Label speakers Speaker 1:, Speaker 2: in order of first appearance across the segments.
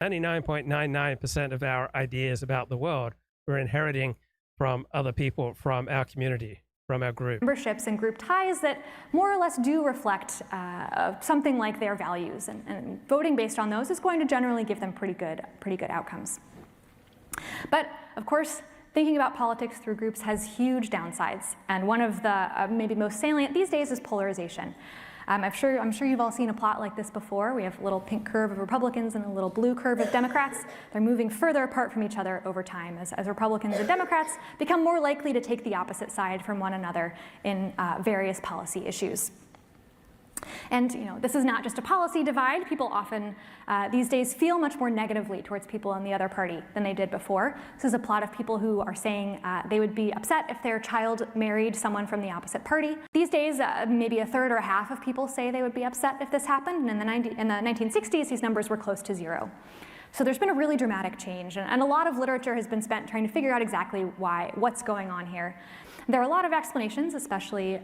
Speaker 1: 99.99% of our ideas about the world we're inheriting from other people, from our community, from our group.
Speaker 2: Memberships and group ties that more or less do reflect something like their values, and voting based on those is going to generally give them pretty good outcomes. But of course, thinking about politics through groups has huge downsides, and one of the maybe most salient these days is polarization. I'm sure you've all seen a plot like this before. We have a little pink curve of Republicans and a little blue curve of Democrats. They're moving further apart from each other over time as Republicans and Democrats become more likely to take the opposite side from one another in various policy issues. And this is not just a policy divide. People often these days feel much more negatively towards people in the other party than they did before. This is a plot of people who are saying they would be upset if their child married someone from the opposite party. These days, maybe a third or a half of people say they would be upset if this happened. And in the 1960s, these numbers were close to zero. So there's been a really dramatic change, and a lot of literature has been spent trying to figure out exactly what's going on here. There are a lot of explanations, especially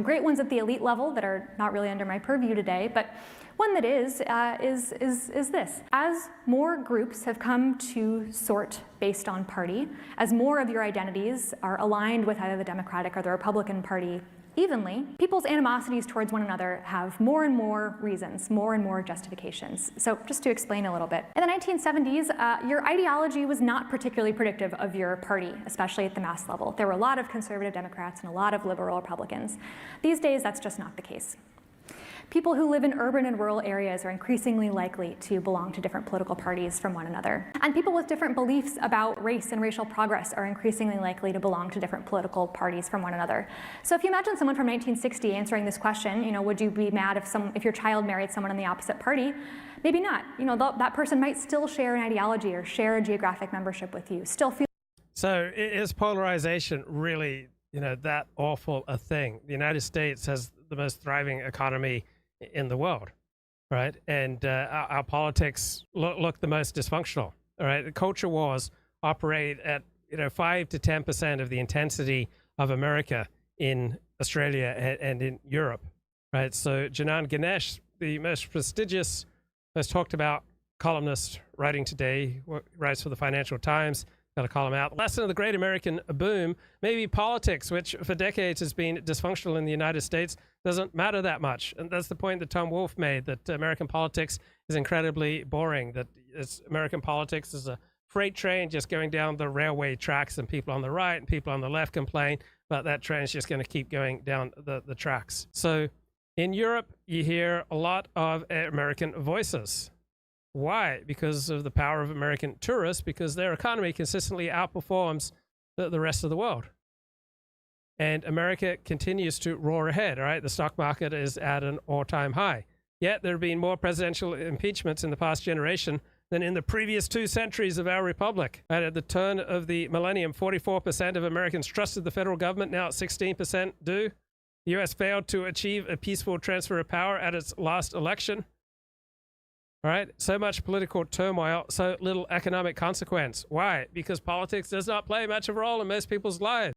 Speaker 2: great ones at the elite level that are not really under my purview today, but one that is this. As more groups have come to sort based on party, as more of your identities are aligned with either the Democratic or the Republican Party evenly, people's animosities towards one another have more and more reasons, more and more justifications. So just to explain a little bit. In the 1970s, your ideology was not particularly predictive of your party, especially at the mass level. There were a lot of conservative Democrats and a lot of liberal Republicans. These days, that's just not the case. People who live in urban and rural areas are increasingly likely to belong to different political parties from one another. And people with different beliefs about race and racial progress are increasingly likely to belong to different political parties from one another. So if you imagine someone from 1960 answering this question, would you be mad if your child married someone in the opposite party? Maybe not. That person might still share an ideology or share a geographic membership with you, still feel.
Speaker 1: So is polarization really, that awful a thing? The United States has the most thriving economy in the world, right? And our politics look the most dysfunctional, all right? The culture wars operate at 5 to 10% of the intensity of America in Australia and in Europe, right? So Janan Ganesh, the most prestigious, most talked about columnist writing today, writes for the Financial Times, got a column out. Lesson of the Great American Boom, maybe politics, which for decades has been dysfunctional in the United States, doesn't matter that much. And that's the point that Tom Wolfe made, that American politics is incredibly boring, that American politics is a freight train just going down the railway tracks, and people on the right and people on the left complain, but that train is just going to keep going down the tracks. So in Europe, you hear a lot of American voices. Why? Because of the power of American tourists, because their economy consistently outperforms the rest of the world. And America continues to roar ahead, all right? The stock market is at an all-time high. Yet there have been more presidential impeachments in the past generation than in the previous 2 centuries of our republic. And at the turn of the millennium, 44% of Americans trusted the federal government. Now 16% do. The U.S. failed to achieve a peaceful transfer of power at its last election. All right, so much political turmoil, so little economic consequence. Why? Because politics does not play much of a role in most people's lives.